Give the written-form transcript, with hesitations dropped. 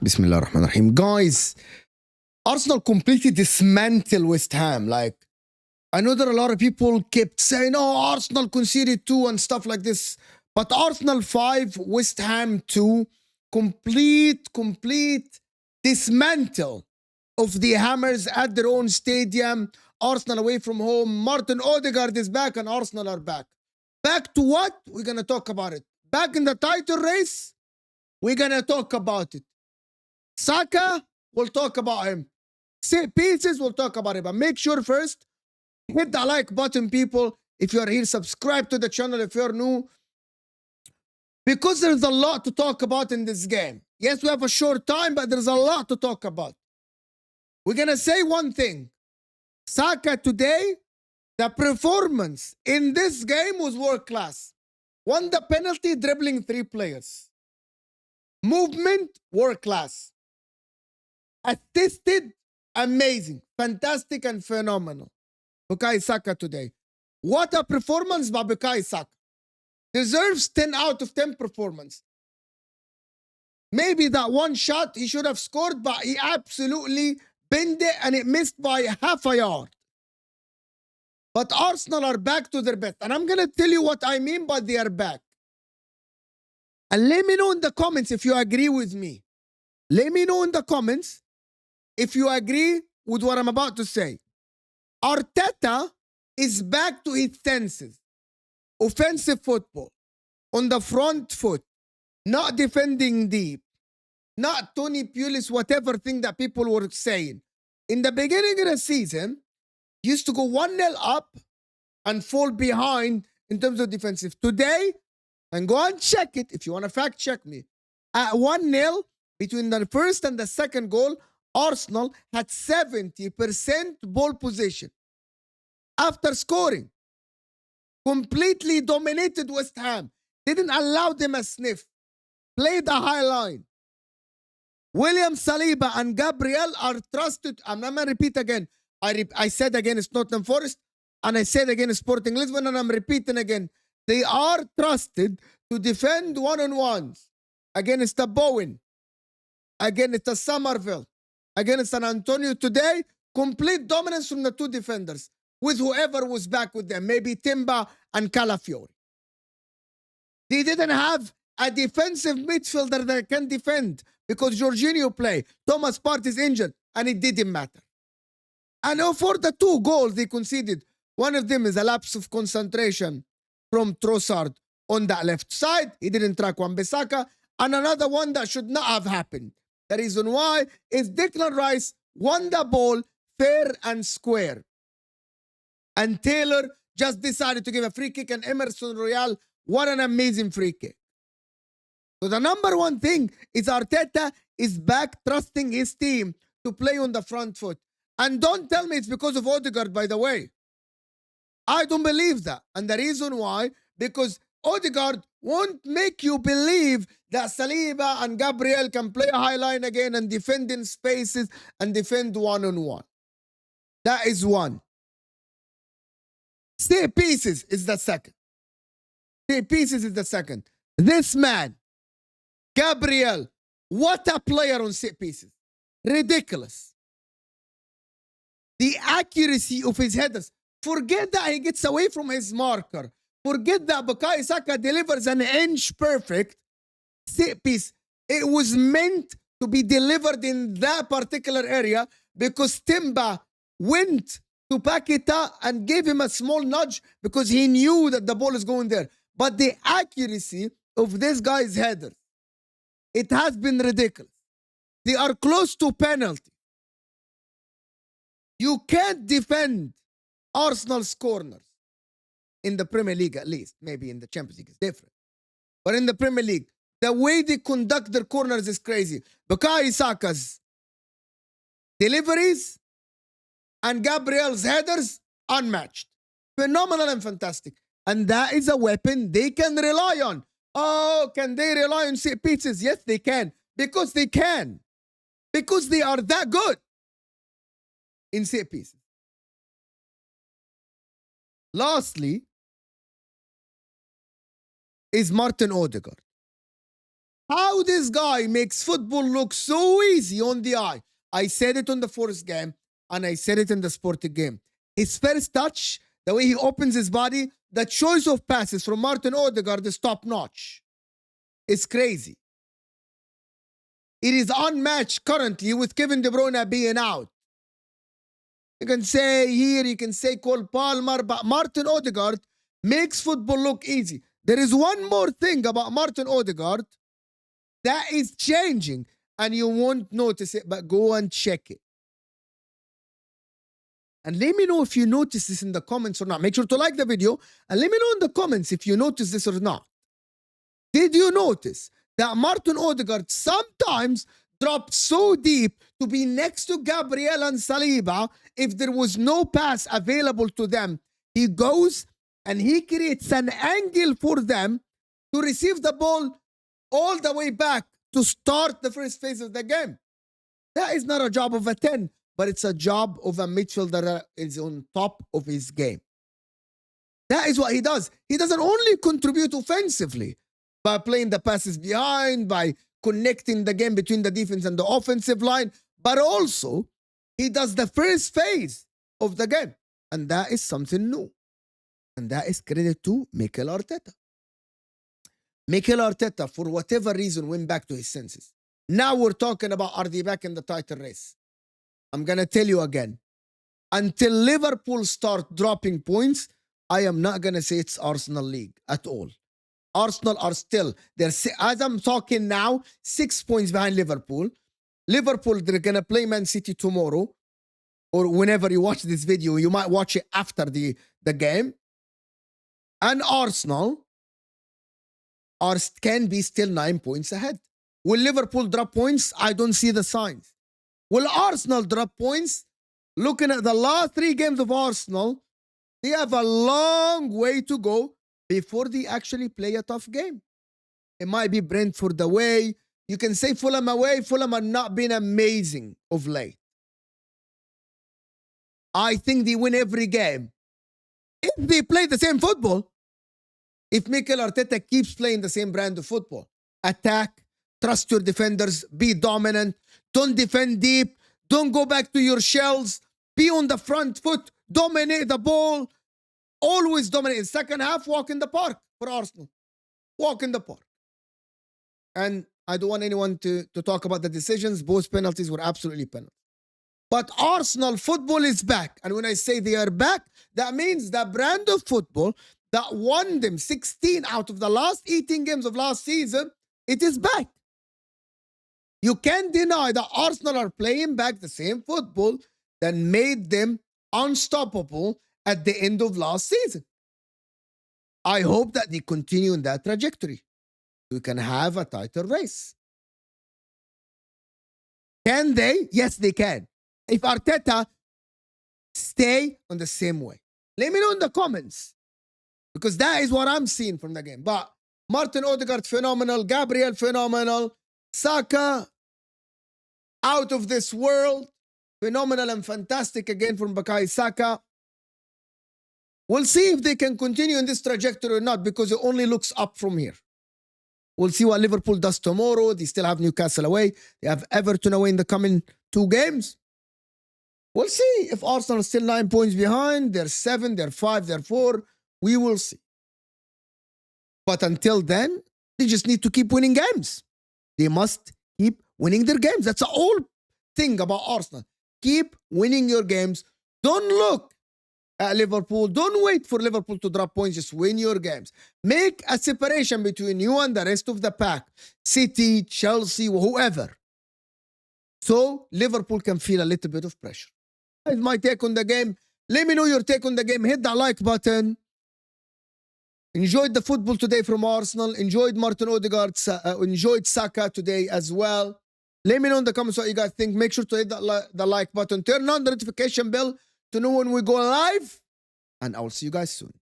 Bismillah ar-Rahman ar-Rahim. Guys, Arsenal completely dismantled West Ham. Like, I know that a lot of people kept saying, oh, Arsenal conceded 2 and stuff like this. But Arsenal 5, West Ham 2, complete dismantle of the Hammers at their own stadium. Arsenal away from home. Martin Odegaard is back and Arsenal are back. Back to what? We're going to talk about it. Back in the title race? We're going to talk about it. Saka, we'll talk about him. Pieces, we'll talk about it. But make sure first, hit the like button, people. If you're here, subscribe to the channel if you're new. Because there's a lot to talk about in this game. Yes, we have a short time, but there's a lot to talk about. We're going to say one thing. Saka today, the performance in this game was world class. Won the penalty, dribbling 3 players. Movement, world class. Assisted, amazing, fantastic and phenomenal. Bukayo Saka today. What a performance by Bukayo Saka. Deserves 10 out of 10 performance. Maybe that one shot he should have scored, but he absolutely bent it and it missed by half a yard. But Arsenal are back to their best. And I'm going to tell you what I mean by they are back. And let me know in the comments if you agree with me. Let me know in the comments if you agree with what I'm about to say. Arteta is back to his senses. Offensive football. On the front foot. Not defending deep. Not Tony Pulis, whatever thing that people were saying. In the beginning of the season, used to go 1-0 up and fall behind in terms of defensive. Today, and go and check it if you want to fact check me. At 1-0, between the first and the second goal, Arsenal had 70% ball possession. After scoring, completely dominated West Ham. Didn't allow them a sniff. Played a high line. William Saliba and Gabriel are trusted. I'm not going to repeat again. I said again it's Nottingham Forest. And I said again it's Sporting Lisbon. And I'm repeating again. They are trusted to defend one-on-ones. Against the Bowen. Against the Somerville. Against San Antonio today. Complete dominance from the 2 defenders. With whoever was back with them. Maybe Timber and Calafiori. They didn't have a defensive midfielder that can defend. Because Jorginho played. Thomas Partey is injured. And it didn't matter. And for the 2 goals they conceded. One of them is a lapse of concentration from Trossard on that left side. He didn't track Wan-Bissaka. And another one that should not have happened. The reason why is Declan Rice won the ball fair and square. And Taylor just decided to give a free kick, and Emerson Royal, what an amazing free kick. So the number one thing is Arteta is back trusting his team to play on the front foot. And don't tell me it's because of Odegaard, by the way. I don't believe that. And the reason why, because Odegaard won't make you believe that Saliba and Gabriel can play a high line again and defend in spaces and defend one-on-one. That is one. Stay pieces is the second. Stay pieces is the second. This man, Gabriel, what a player on set pieces. Ridiculous. The accuracy of his headers. Forget that he gets away from his marker. Forget that Bukayo Saka delivers an inch perfect set piece. It was meant to be delivered in that particular area because Timber went to Paqueta and gave him a small nudge because he knew that the ball is going there. But the accuracy of this guy's headers, it has been ridiculous. They are close to penalty. You can't defend Arsenal's corners in the Premier League, at least. Maybe in the Champions League it's different. But in the Premier League, the way they conduct their corners is crazy. Bukayo Saka's deliveries and Gabriel's headers, unmatched. Phenomenal and fantastic. And that is a weapon they can rely on. Oh, can they rely on set pieces? Yes, they can. Because they can. Because they are that good in set pieces. Lastly, is Martin Odegaard. how this guy makes football look so easy on the eye. I said it on the first game, and I said it in the Sporting game. His first touch, the way he opens his body, the choice of passes from Martin Odegaard is top notch. It's crazy. It is unmatched currently with Kevin De Bruyne being out. You can say here, you can say Cole Palmer, but Martin Odegaard makes football look easy. There is one more thing about Martin Odegaard that is changing, and you won't notice it, but go and check it. And let me know if you notice this in the comments or not. Make sure to like the video, and let me know in the comments if you notice this or not. Did you notice that Martin Odegaard sometimes dropped so deep to be next to Gabriel and Saliba? If there was no pass available to them, he goes and he creates an angle for them to receive the ball all the way back to start the first phase of the game. That is not a job of a 10, but it's a job of a midfielder that is on top of his game. That is what he does. He doesn't only contribute offensively by playing the passes behind, by connecting the game between the defense and the offensive line, but also he does the first phase of the game. And that is something new. And that is credit to Mikel Arteta. Mikel Arteta, for whatever reason, went back to his senses. Now we're talking about, are they back in the title race? I'm going to tell you again. Until Liverpool start dropping points, I am not going to say it's Arsenal league at all. Arsenal are still, as I'm talking now, 6 points behind Liverpool. Liverpool, they're going to play Man City tomorrow, or whenever you watch this video. You might watch it after the game. And Arsenal can be still 9 points ahead. Will Liverpool drop points? I don't see the signs. Will Arsenal drop points? Looking at the last 3 games of Arsenal, they have a long way to go before they actually play a tough game. It might be Brentford away. You can say Fulham away. Fulham are not been amazing of late. I think they win every game. If they play the same football, if Mikel Arteta keeps playing the same brand of football, attack, trust your defenders, be dominant, don't defend deep, don't go back to your shells, be on the front foot, dominate the ball, always dominate. In second half, walk in the park for Arsenal. Walk in the park. And I don't want anyone to talk about the decisions. Both penalties were absolutely penalties. But Arsenal football is back. And when I say they are back, that means the brand of football that won them 16 out of the last 18 games of last season, it is back. You can't deny that Arsenal are playing back the same football that made them unstoppable at the end of last season. I hope that they continue in that trajectory. We can have a title race. Can they? Yes, they can. If Arteta stay on the same way. Let me know in the comments, because that is what I'm seeing from the game. But Martin Odegaard, phenomenal. Gabriel, phenomenal. Saka, out of this world. Phenomenal and fantastic again from Bukayo Saka. We'll see if they can continue in this trajectory or not, because it only looks up from here. We'll see what Liverpool does tomorrow. They still have Newcastle away. They have Everton away in the coming 2 games. We'll see if Arsenal is still 9 points behind. They're 7, they're 5, they're 4. We will see. But until then, they just need to keep winning games. They must keep winning their games. That's the whole thing about Arsenal. Keep winning your games. Don't look at Liverpool. Don't wait for Liverpool to drop points. Just win your games. Make a separation between you and the rest of the pack. City, Chelsea, whoever. So Liverpool can feel a little bit of pressure. That's my take on the game. Let me know your take on the game. Hit that like button. Enjoyed the football today from Arsenal. Enjoyed Martin Odegaard. Enjoyed Saka today as well. Let me know in the comments what you guys think. Make sure to hit the like button. Turn on the notification bell to know when we go live. And I will see you guys soon.